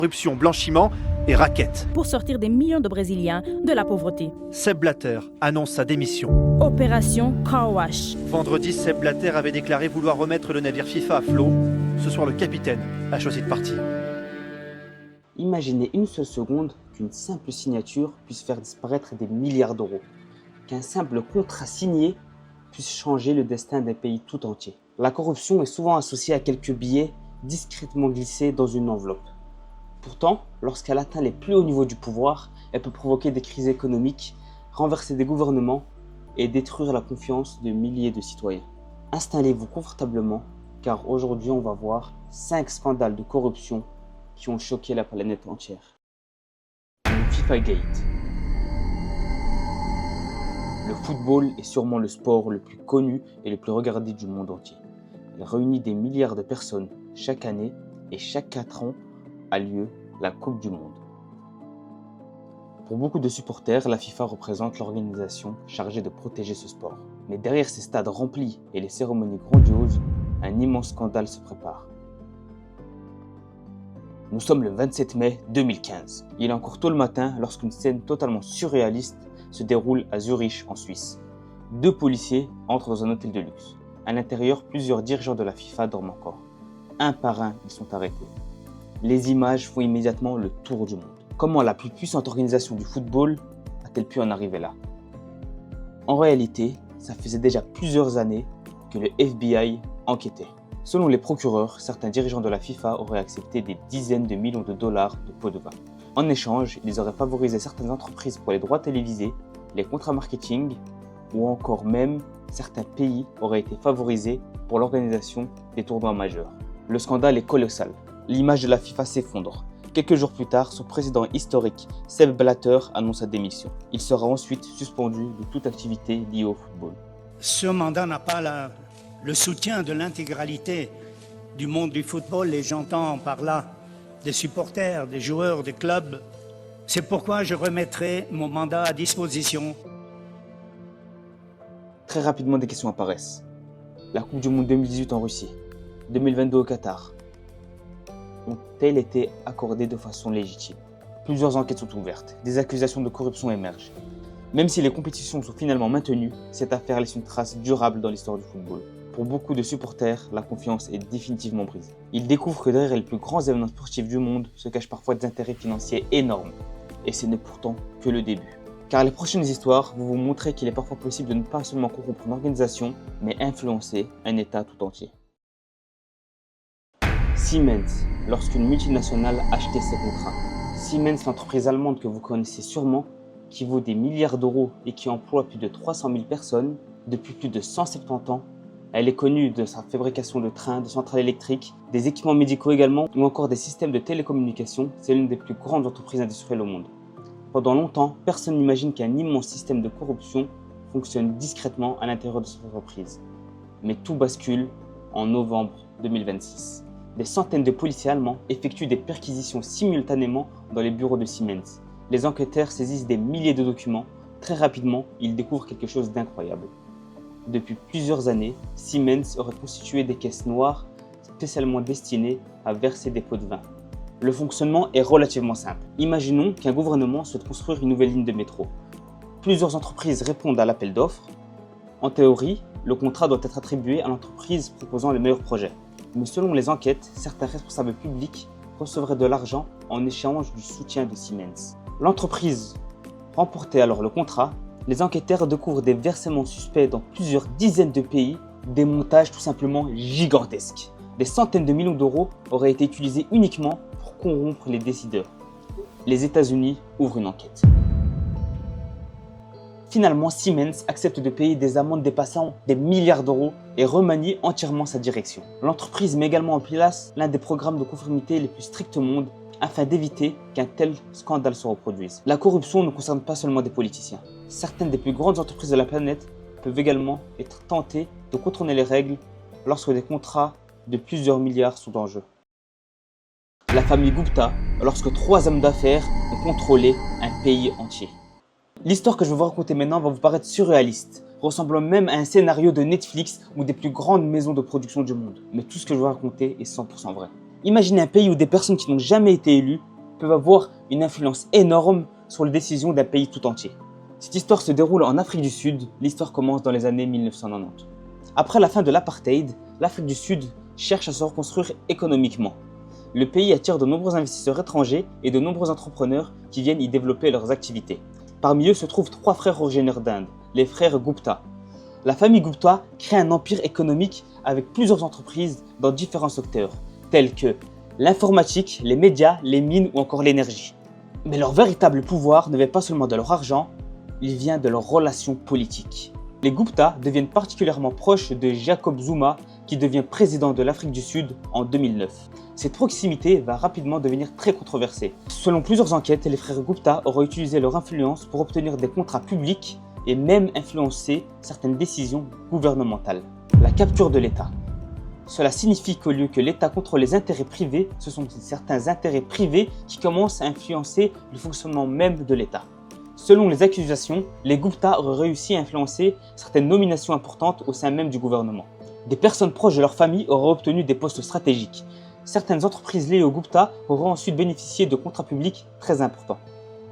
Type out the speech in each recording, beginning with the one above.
Corruption, blanchiment et raquette. Pour sortir des millions de Brésiliens de la pauvreté. Sepp Blatter annonce sa démission. Opération Car Wash. Vendredi, Sepp Blatter avait déclaré vouloir remettre le navire FIFA à flot. Ce soir, le capitaine a choisi de partir. Imaginez une seule seconde qu'une simple signature puisse faire disparaître des milliards d'euros. Qu'un simple contrat signé puisse changer le destin d'un pays tout entier. La corruption est souvent associée à quelques billets discrètement glissés dans une enveloppe. Pourtant, lorsqu'elle atteint les plus hauts niveaux du pouvoir, elle peut provoquer des crises économiques, renverser des gouvernements et détruire la confiance de milliers de citoyens. Installez-vous confortablement, car aujourd'hui on va voir 5 scandales de corruption qui ont choqué la planète entière. Le FIFA Gate. Le football est sûrement le sport le plus connu et le plus regardé du monde entier. Il réunit des milliards de personnes chaque année et chaque 4 ans a lieu la Coupe du Monde. Pour beaucoup de supporters, la FIFA représente l'organisation chargée de protéger ce sport. Mais derrière ces stades remplis et les cérémonies grandioses, un immense scandale se prépare. Nous sommes le 27 mai 2015. Il est encore tôt le matin lorsqu'une scène totalement surréaliste se déroule à Zurich en Suisse. 2 policiers entrent dans un hôtel de luxe. À l'intérieur, plusieurs dirigeants de la FIFA dorment encore. Un par un, ils sont arrêtés. Les images font immédiatement le tour du monde. Comment la plus puissante organisation du football a-t-elle pu en arriver là? En réalité, ça faisait déjà plusieurs années que le FBI enquêtait. Selon les procureurs, certains dirigeants de la FIFA auraient accepté des dizaines de millions de dollars de pots de vin. En échange, ils auraient favorisé certaines entreprises pour les droits télévisés, les contrats marketing ou encore même certains pays auraient été favorisés pour l'organisation des tournois majeurs. Le scandale est colossal. L'image de la FIFA s'effondre. Quelques jours plus tard, son président historique, Sepp Blatter, annonce sa démission. Il sera ensuite suspendu de toute activité liée au football. Ce mandat n'a pas le soutien de l'intégralité du monde du football et j'entends par là des supporters, des joueurs, des clubs. C'est pourquoi je remettrai mon mandat à disposition. Très rapidement, des questions apparaissent. La Coupe du Monde 2018 en Russie, 2022 au Qatar, ont-elles été accordées de façon légitime? Plusieurs enquêtes sont ouvertes, des accusations de corruption émergent. Même si les compétitions sont finalement maintenues, cette affaire laisse une trace durable dans l'histoire du football. Pour beaucoup de supporters, la confiance est définitivement brisée. Ils découvrent que derrière les plus grands événements sportifs du monde se cachent parfois des intérêts financiers énormes. Et ce n'est pourtant que le début. Car les prochaines histoires vont vous montrer qu'il est parfois possible de ne pas seulement corrompre une organisation, mais influencer un État tout entier. Siemens, lorsqu'une multinationale achetait ses contrats. Siemens, l'entreprise allemande que vous connaissez sûrement, qui vaut des milliards d'euros et qui emploie plus de 300 000 personnes, depuis plus de 170 ans, elle est connue de sa fabrication de trains, de centrales électriques, des équipements médicaux également, ou encore des systèmes de télécommunications. C'est l'une des plus grandes entreprises industrielles au monde. Pendant longtemps, personne n'imagine qu'un immense système de corruption fonctionne discrètement à l'intérieur de cette entreprise. Mais tout bascule en novembre 2026. Des centaines de policiers allemands effectuent des perquisitions simultanément dans les bureaux de Siemens. Les enquêteurs saisissent des milliers de documents. Très rapidement, ils découvrent quelque chose d'incroyable. Depuis plusieurs années, Siemens aurait constitué des caisses noires spécialement destinées à verser des pots de vin. Le fonctionnement est relativement simple. Imaginons qu'un gouvernement souhaite construire une nouvelle ligne de métro. Plusieurs entreprises répondent à l'appel d'offres. En théorie, le contrat doit être attribué à l'entreprise proposant le meilleur projet. Mais selon les enquêtes, certains responsables publics recevraient de l'argent en échange du soutien de Siemens. L'entreprise remportait alors le contrat. Les enquêteurs découvrent des versements suspects dans plusieurs dizaines de pays, des montages tout simplement gigantesques. Des centaines de millions d'euros auraient été utilisés uniquement pour corrompre les décideurs. Les États-Unis ouvrent une enquête. Finalement, Siemens accepte de payer des amendes dépassant des milliards d'euros et remanie entièrement sa direction. L'entreprise met également en place l'un des programmes de conformité les plus stricts au monde afin d'éviter qu'un tel scandale se reproduise. La corruption ne concerne pas seulement des politiciens. Certaines des plus grandes entreprises de la planète peuvent également être tentées de contourner les règles lorsque des contrats de plusieurs milliards sont en jeu. La famille Gupta, lorsque 3 hommes d'affaires ont contrôlé un pays entier. L'histoire que je vais vous raconter maintenant va vous paraître surréaliste, ressemblant même à un scénario de Netflix ou des plus grandes maisons de production du monde. Mais tout ce que je vais vous raconter est 100% vrai. Imaginez un pays où des personnes qui n'ont jamais été élues peuvent avoir une influence énorme sur les décisions d'un pays tout entier. Cette histoire se déroule en Afrique du Sud, l'histoire commence dans les années 1990. Après la fin de l'apartheid, l'Afrique du Sud cherche à se reconstruire économiquement. Le pays attire de nombreux investisseurs étrangers et de nombreux entrepreneurs qui viennent y développer leurs activités. Parmi eux se trouvent 3 frères originaires d'Inde, les frères Gupta. La famille Gupta crée un empire économique avec plusieurs entreprises dans différents secteurs, tels que l'informatique, les médias, les mines ou encore l'énergie. Mais leur véritable pouvoir ne vient pas seulement de leur argent, il vient de leurs relations politiques. Les Gupta deviennent particulièrement proches de Jacob Zuma, qui devient président de l'Afrique du Sud en 2009. Cette proximité va rapidement devenir très controversée. Selon plusieurs enquêtes, les frères Gupta auraient utilisé leur influence pour obtenir des contrats publics et même influencer certaines décisions gouvernementales. La capture de l'État. Cela signifie qu'au lieu que l'État contrôle les intérêts privés, ce sont certains intérêts privés qui commencent à influencer le fonctionnement même de l'État. Selon les accusations, les Gupta auraient réussi à influencer certaines nominations importantes au sein même du gouvernement. Des personnes proches de leur famille auraient obtenu des postes stratégiques. Certaines entreprises liées aux Gupta auraient ensuite bénéficié de contrats publics très importants.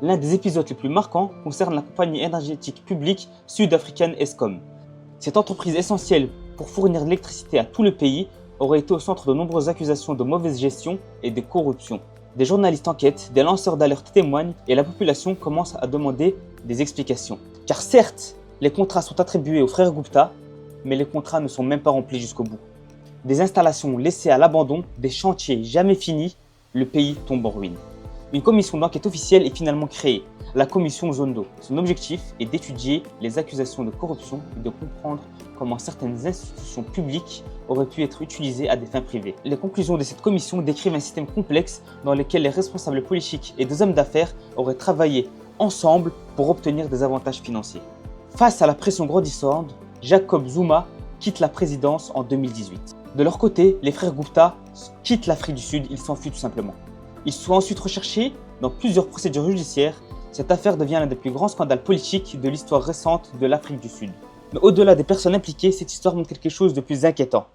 L'un des épisodes les plus marquants concerne la compagnie énergétique publique sud-africaine Eskom. Cette entreprise essentielle pour fournir de l'électricité à tout le pays aurait été au centre de nombreuses accusations de mauvaise gestion et de corruption. Des journalistes enquêtent, des lanceurs d'alerte témoignent et la population commence à demander des explications. Car certes, les contrats sont attribués aux frères Gupta, mais les contrats ne sont même pas remplis jusqu'au bout. Des installations laissées à l'abandon, des chantiers jamais finis, le pays tombe en ruine. Une commission d'enquête officielle est finalement créée, la commission Zondo. Son objectif est d'étudier les accusations de corruption et de comprendre comment certaines institutions publiques auraient pu être utilisées à des fins privées. Les conclusions de cette commission décrivent un système complexe dans lequel les responsables politiques et des hommes d'affaires auraient travaillé ensemble pour obtenir des avantages financiers. Face à la pression grandissante, Jacob Zuma quitte la présidence en 2018. De leur côté, les frères Gupta quittent l'Afrique du Sud, ils s'enfuient tout simplement. Ils sont ensuite recherchés dans plusieurs procédures judiciaires. Cette affaire devient l'un des plus grands scandales politiques de l'histoire récente de l'Afrique du Sud. Mais au-delà des personnes impliquées, cette histoire montre quelque chose de plus inquiétant.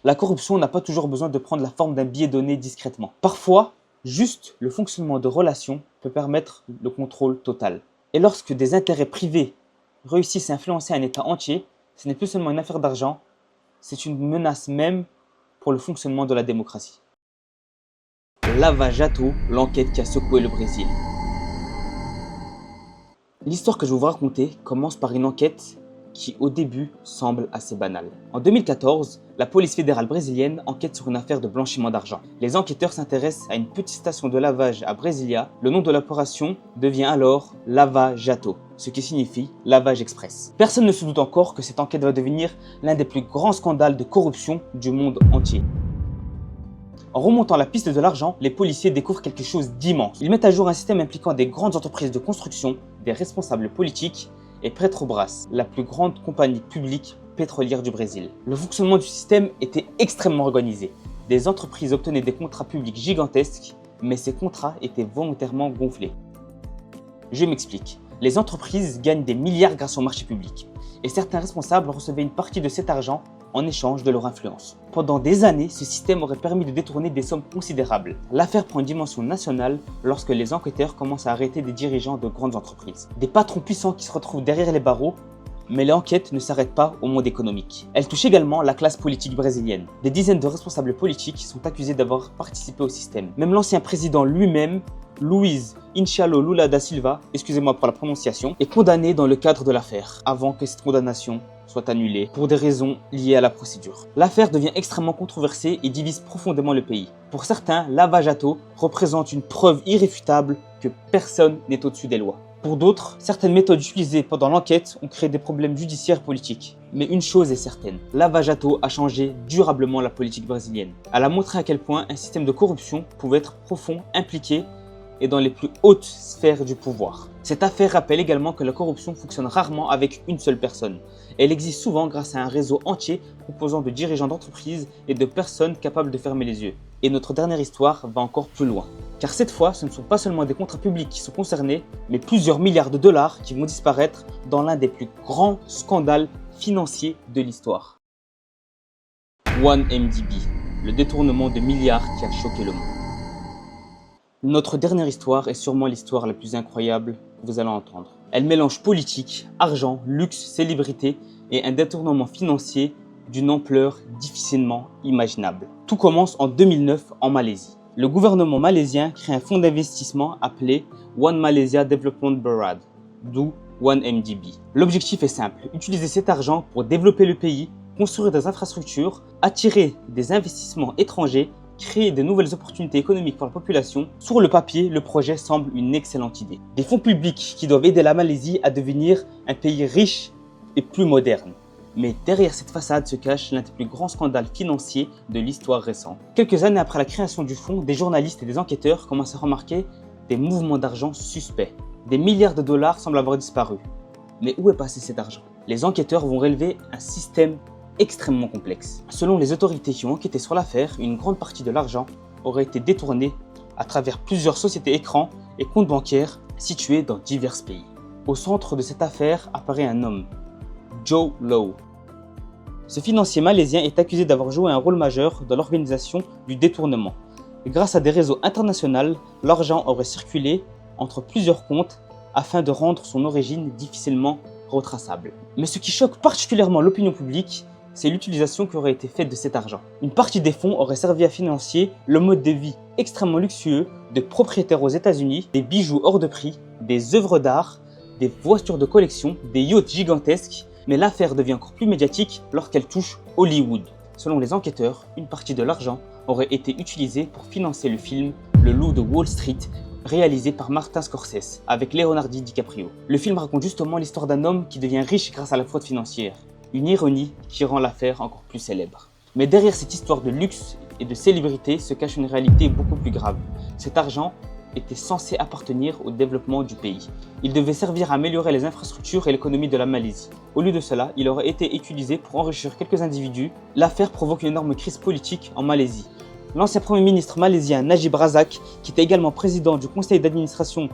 La corruption n'a pas toujours besoin de prendre la forme d'un billet donné discrètement. Parfois, juste le fonctionnement de relations peut permettre le contrôle total. Et lorsque des intérêts privés réussissent à influencer un État entier, ce n'est plus seulement une affaire d'argent, c'est une menace même pour le fonctionnement de la démocratie. Lava Jato, l'enquête qui a secoué le Brésil. L'histoire que je vais vous raconter commence par une enquête qui au début semble assez banale. En 2014, la police fédérale brésilienne enquête sur une affaire de blanchiment d'argent. Les enquêteurs s'intéressent à une petite station de lavage à Brasilia. Le nom de l'opération devient alors Lava Jato, ce qui signifie lavage express. Personne ne se doute encore que cette enquête va devenir l'un des plus grands scandales de corruption du monde entier. En remontant la piste de l'argent, les policiers découvrent quelque chose d'immense. Ils mettent à jour un système impliquant des grandes entreprises de construction, des responsables politiques et Petrobras, la plus grande compagnie publique pétrolière du Brésil. Le fonctionnement du système était extrêmement organisé. Des entreprises obtenaient des contrats publics gigantesques, mais ces contrats étaient volontairement gonflés. Je m'explique. Les entreprises gagnent des milliards grâce au marché public, et certains responsables recevaient une partie de cet argent en échange de leur influence. Pendant des années, ce système aurait permis de détourner des sommes considérables. L'affaire prend une dimension nationale lorsque les enquêteurs commencent à arrêter des dirigeants de grandes entreprises. Des patrons puissants qui se retrouvent derrière les barreaux, mais l'enquête ne s'arrête pas au monde économique. Elle touche également la classe politique brésilienne. Des dizaines de responsables politiques sont accusés d'avoir participé au système. Même l'ancien président lui-même, Luiz Inácio Lula da Silva, excusez-moi pour la prononciation, est condamné dans le cadre de l'affaire, avant que cette condamnation soit annulée pour des raisons liées à la procédure. L'affaire devient extrêmement controversée et divise profondément le pays. Pour certains, Lava Jato représente une preuve irréfutable que personne n'est au-dessus des lois. Pour d'autres, certaines méthodes utilisées pendant l'enquête ont créé des problèmes judiciaires politiques. Mais une chose est certaine, Lava Jato a changé durablement la politique brésilienne. Elle a montré à quel point un système de corruption pouvait être profond, impliqué et dans les plus hautes sphères du pouvoir. Cette affaire rappelle également que la corruption fonctionne rarement avec une seule personne. Elle existe souvent grâce à un réseau entier composant de dirigeants d'entreprises et de personnes capables de fermer les yeux. Et notre dernière histoire va encore plus loin. Car cette fois, ce ne sont pas seulement des contrats publics qui sont concernés, mais plusieurs milliards de dollars qui vont disparaître dans l'un des plus grands scandales financiers de l'histoire. 1MDB, le détournement de milliards qui a choqué le monde. Notre dernière histoire est sûrement l'histoire la plus incroyable que vous allez entendre. Elle mélange politique, argent, luxe, célébrité et un détournement financier d'une ampleur difficilement imaginable. Tout commence en 2009 en Malaisie. Le gouvernement malaisien crée un fonds d'investissement appelé One Malaysia Development Board, d'où OneMDB. L'objectif est simple, utiliser cet argent pour développer le pays, construire des infrastructures, attirer des investissements étrangers, créer de nouvelles opportunités économiques pour la population. Sur le papier, le projet semble une excellente idée. Des fonds publics qui doivent aider la Malaisie à devenir un pays riche et plus moderne. Mais derrière cette façade se cache l'un des plus grands scandales financiers de l'histoire récente. Quelques années après la création du fonds, des journalistes et des enquêteurs commencent à remarquer des mouvements d'argent suspects. Des milliards de dollars semblent avoir disparu. Mais où est passé cet argent? Les enquêteurs vont relever un système extrêmement complexe. Selon les autorités qui ont enquêté sur l'affaire, une grande partie de l'argent aurait été détournée à travers plusieurs sociétés écrans et comptes bancaires situés dans divers pays. Au centre de cette affaire apparaît un homme, Joe Low. Ce financier malaisien est accusé d'avoir joué un rôle majeur dans l'organisation du détournement. Grâce à des réseaux internationaux, l'argent aurait circulé entre plusieurs comptes afin de rendre son origine difficilement retraçable. Mais ce qui choque particulièrement l'opinion publique, c'est l'utilisation qui aurait été faite de cet argent. Une partie des fonds aurait servi à financer le mode de vie extrêmement luxueux de propriétaires aux États-Unis, des bijoux hors de prix, des œuvres d'art, des voitures de collection, des yachts gigantesques. Mais l'affaire devient encore plus médiatique lorsqu'elle touche Hollywood. Selon les enquêteurs, une partie de l'argent aurait été utilisée pour financer le film Le Loup de Wall Street, réalisé par Martin Scorsese avec Leonardo DiCaprio. Le film raconte justement l'histoire d'un homme qui devient riche grâce à la fraude financière. Une ironie qui rend l'affaire encore plus célèbre. Mais derrière cette histoire de luxe et de célébrité se cache une réalité beaucoup plus grave. Cet argent était censé appartenir au développement du pays. Il devait servir à améliorer les infrastructures et l'économie de la Malaisie. Au lieu de cela, il aurait été utilisé pour enrichir quelques individus. L'affaire provoque une énorme crise politique en Malaisie. L'ancien Premier ministre malaisien Najib Razak, qui était également président du conseil d'administration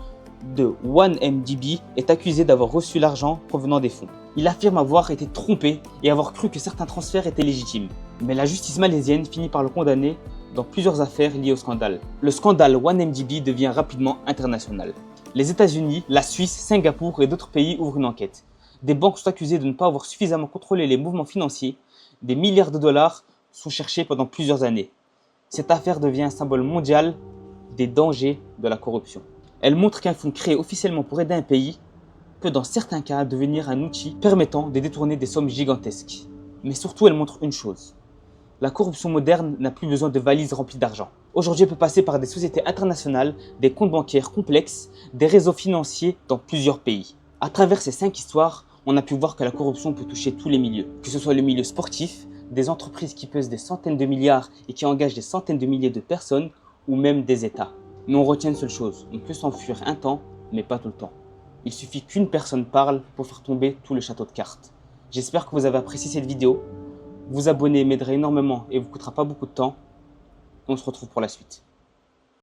de OneMDB, est accusé d'avoir reçu l'argent provenant des fonds. Il affirme avoir été trompé et avoir cru que certains transferts étaient légitimes. Mais la justice malaisienne finit par le condamner dans plusieurs affaires liées au scandale. Le scandale OneMDB devient rapidement international. Les États-Unis, la Suisse, Singapour et d'autres pays ouvrent une enquête. Des banques sont accusées de ne pas avoir suffisamment contrôlé les mouvements financiers. Des milliards de dollars sont cherchés pendant plusieurs années. Cette affaire devient un symbole mondial des dangers de la corruption. Elle montre qu'un fonds créé officiellement pour aider un pays peut dans certains cas devenir un outil permettant de détourner des sommes gigantesques. Mais surtout, elle montre une chose. La corruption moderne n'a plus besoin de valises remplies d'argent. Aujourd'hui, elle peut passer par des sociétés internationales, des comptes bancaires complexes, des réseaux financiers dans plusieurs pays. À travers ces 5 histoires, on a pu voir que la corruption peut toucher tous les milieux. Que ce soit le milieu sportif, des entreprises qui pesent des centaines de milliards et qui engagent des centaines de milliers de personnes, ou même des États. Mais on retient une seule chose, on peut s'enfuir un temps, mais pas tout le temps. Il suffit qu'une personne parle pour faire tomber tout le château de cartes. J'espère que vous avez apprécié cette vidéo. Vous abonner m'aiderait énormément et vous coûtera pas beaucoup de temps. On se retrouve pour la suite.